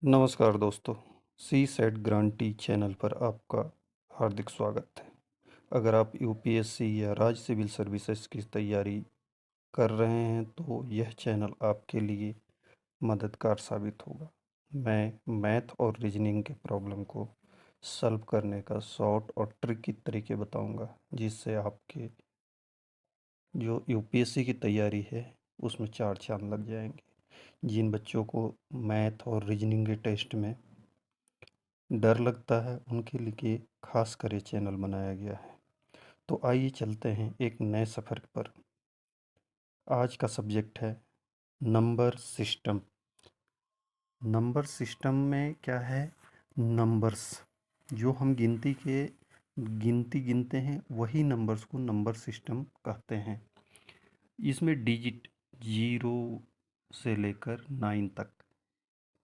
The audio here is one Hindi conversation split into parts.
नमस्कार दोस्तों, सी सेट ग्रांटी चैनल पर आपका हार्दिक स्वागत है। अगर आप यूपीएससी या राज्य सिविल सर्विसेज की तैयारी कर रहे हैं तो यह चैनल आपके लिए मददगार साबित होगा। मैं मैथ और रीजनिंग के प्रॉब्लम को सॉल्व करने का शॉर्ट और ट्रिकी तरीके बताऊंगा, जिससे आपके जो यूपीएससी की तैयारी है उसमें चार चांद लग जाएंगे। जिन बच्चों को मैथ और रीजनिंग के टेस्ट में डर लगता है उनके लिए खास कर ये चैनल बनाया गया है। तो आइए चलते हैं एक नए सफ़र पर। आज का सब्जेक्ट है नंबर सिस्टम। नंबर सिस्टम में क्या है? नंबर्स जो हम गिनती गिनते हैं वही नंबर्स को नंबर सिस्टम कहते हैं। इसमें डिजिट 0 से लेकर 9 तक,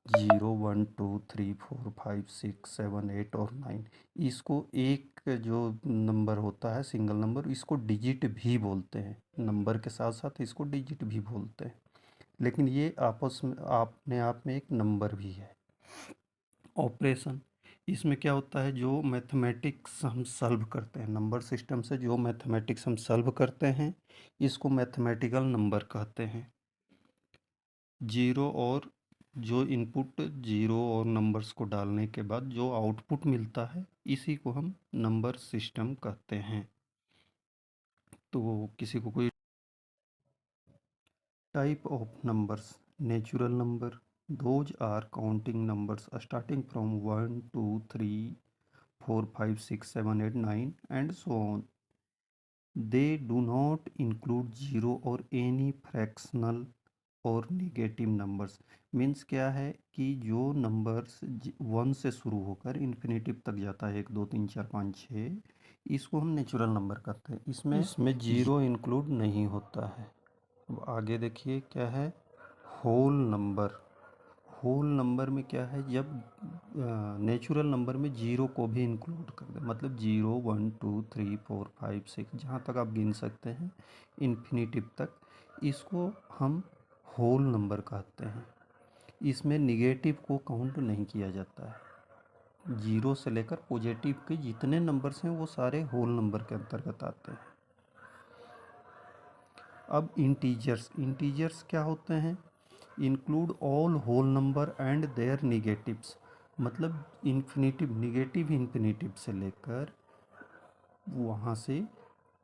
0 1 2 3 4 5 6 7 8 और 9, इसको एक जो नंबर होता है सिंगल नंबर, इसको डिजिट भी बोलते हैं। नंबर के साथ साथ इसको डिजिट भी बोलते हैं, लेकिन ये आपस में अपने आप में एक नंबर भी है। ऑपरेशन, इसमें क्या होता है, जो मैथमेटिक्स हम सॉल्व करते हैं नंबर सिस्टम से, जो मैथमेटिक्स हम सॉल्व करते हैं इसको मैथमेटिकल नंबर कहते हैं। जीरो और जो इनपुट जीरो और नंबर्स को डालने के बाद जो आउटपुट मिलता है इसी को हम नंबर सिस्टम कहते हैं। तो किसी को कोई type of numbers, natural number, those are counting numbers starting from 1 2 3 4 5 6 7 8 9 and so on. They do not include zero और एनी फ्रैक्शनल और निगेटिव नंबर्स। मीन्स क्या है कि जो नंबर्स 1 से शुरू होकर इन्फिनेटिव तक जाता है, 1 2 3 4 5 6, इसको हम नेचुरल नंबर कहते हैं। इसमें जीरो इंक्लूड नहीं होता है। अब आगे देखिए क्या है, होल नंबर। होल नंबर में क्या है, जब नेचुरल नंबर में जीरो को भी इंक्लूड कर दे, मतलब 0 1 2 3 4 5 6 जहाँ तक आप गिन सकते हैं इन्फिनेटिव तक, इसको हम होल नंबर कहते हैं। इसमें निगेटिव को काउंट नहीं किया जाता है। जीरो से लेकर पॉजिटिव के जितने नंबर्स हैं वो सारे होल नंबर के अंतर्गत आते हैं। अब इंटीजर्स क्या होते हैं? Include all whole number and their negatives. मतलब निगेटिव से लेकर वहाँ से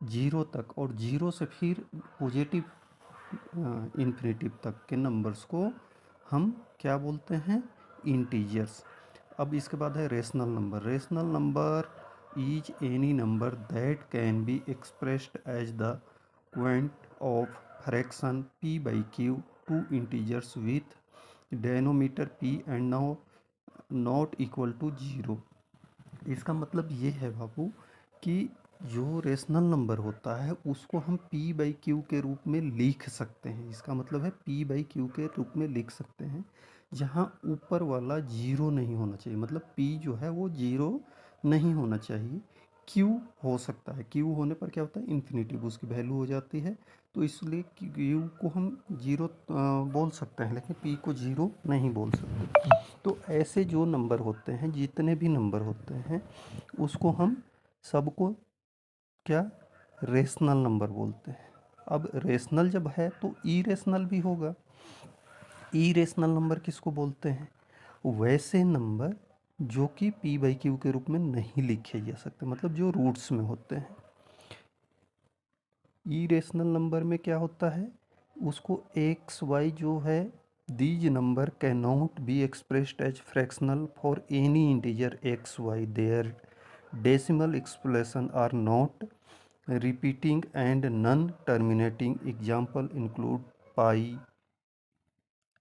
जीरो तक और जीरो से फिर पॉजिटिव इन्फिनेटिव तक के नंबर्स को हम क्या बोलते हैं? इंटीजर्स। अब इसके बाद है rational number. Rational number is any number that can be expressed as the quotient of fraction p by q two integers with denominator p and not equal to zero. इसका मतलब ये है बाबू कि जो रेशनल नंबर होता है उसको हम p बाई क्यू के रूप में लिख सकते हैं। इसका मतलब है p बाई क्यू के रूप में लिख सकते हैं, जहाँ ऊपर वाला जीरो नहीं होना चाहिए। मतलब p जो है वो जीरो नहीं होना चाहिए। q हो सकता है, q होने पर क्या होता है, इन्फिनेटिव उसकी वैल्यू हो जाती है, तो इसलिए q को हम जीरो बोल सकते हैं, लेकिन p को जीरो नहीं बोल सकते। तो ऐसे जो नंबर होते हैं, जितने भी नंबर होते हैं, उसको हम सबको क्या, रेशनल नंबर बोलते हैं। अब रेशनल जब है तो इरेशनल भी होगा। इरेशनल नंबर किसको बोलते हैं? वैसे नंबर जो कि p बाई क्यू के रूप में नहीं लिखे जा सकते, मतलब जो रूट्स में होते हैं। इरेशनल नंबर में क्या होता है, उसको एक्स वाई जो है, these number can not be expressed as fractional for any integer X Y, their decimal expression are not repeating and non terminating. Example include pi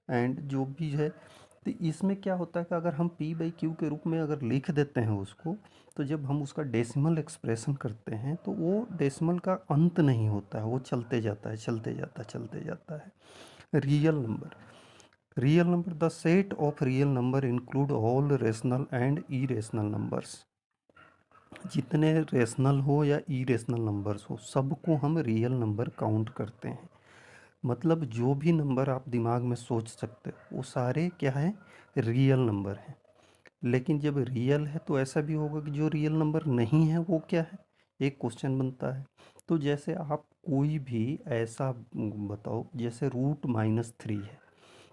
and जो भी है। तो इसमें क्या होता है कि अगर हम p बाई क्यू के रूप में अगर लिख देते हैं उसको, तो जब हम उसका डेसिमल एक्सप्रेशन करते हैं तो वो डेसिमल का अंत नहीं होता है, वो चलते जाता है चलते जाता है चलते जाता है। Real number the set of real number include all rational and irrational numbers. जितने रेशनल हो या इरेशनल नंबर्स हो, सबको हम रियल नंबर काउंट करते हैं। मतलब जो भी नंबर आप दिमाग में सोच सकते हो वो सारे क्या है, रियल नंबर हैं। लेकिन जब रियल है तो ऐसा भी होगा कि जो रियल नंबर नहीं है वो क्या है, एक क्वेश्चन बनता है। तो जैसे आप कोई भी ऐसा बताओ, जैसे रूट -3 है,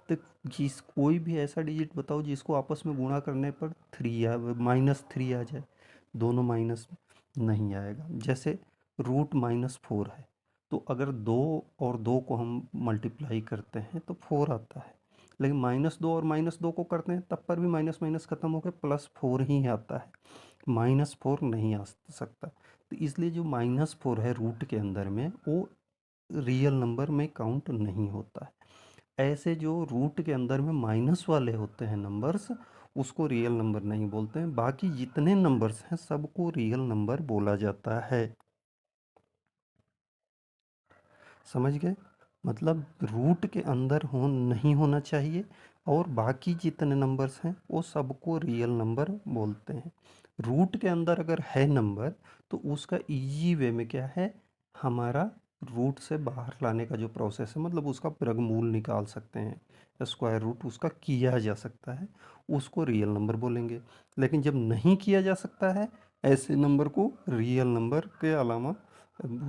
तो जिस कोई भी ऐसा डिजिट बताओ जिसको आपस में गुणा करने पर -3 आ जाए, दोनों माइनस में नहीं आएगा। जैसे रूट -4 है, तो अगर 2 और 2 को हम मल्टीप्लाई करते हैं तो 4 आता है। लेकिन -2 और -2 को करते हैं तब पर भी माइनस माइनस खत्म होकर +4 ही आता है, -4 नहीं आ सकता। तो इसलिए जो -4 है रूट के अंदर में वो रियल नंबर में काउंट नहीं होता है। ऐसे जो रूट के अंदर में माइनस वाले होते हैं नंबर्स, उसको रियल नंबर नहीं बोलते हैं। बाकी जितने नंबर्स हैं सबको रियल नंबर बोला जाता है। समझ गए? मतलब रूट के अंदर हो नहीं होना चाहिए, और बाकी जितने नंबर्स हैं वो सबको रियल नंबर बोलते हैं। रूट के अंदर अगर है नंबर तो उसका इजी वे में क्या है, हमारा रूट से बाहर लाने का जो प्रोसेस है, मतलब उसका वर्गमूल निकाल सकते हैं, स्क्वायर रूट उसका किया जा सकता है, उसको रियल नंबर बोलेंगे। लेकिन जब नहीं किया जा सकता है ऐसे नंबर को रियल नंबर के अलावा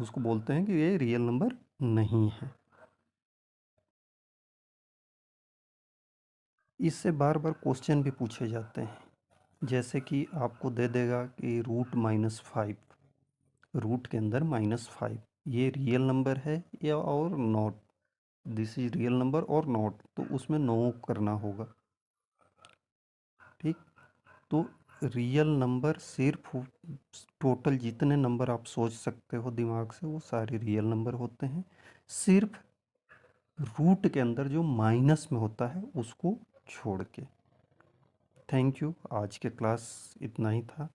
उसको बोलते हैं कि ये रियल नंबर नहीं है। इससे बार बार क्वेश्चन भी पूछे जाते हैं, जैसे कि आपको दे देगा कि रूट -5, रूट के अंदर -5, ये रियल नंबर है या और not, this is real number और नॉट, तो उसमें नो करना होगा। ठीक, तो रियल नंबर सिर्फ टोटल जितने नंबर आप सोच सकते हो दिमाग से वो सारे रियल नंबर होते हैं। सिर्फ रूट के अंदर जो माइनस में होता है उसको छोड़ के। थैंक यू, आज के क्लास इतना ही था।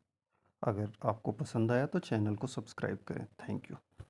अगर आपको पसंद आया तो चैनल को सब्सक्राइब करें। Thank you.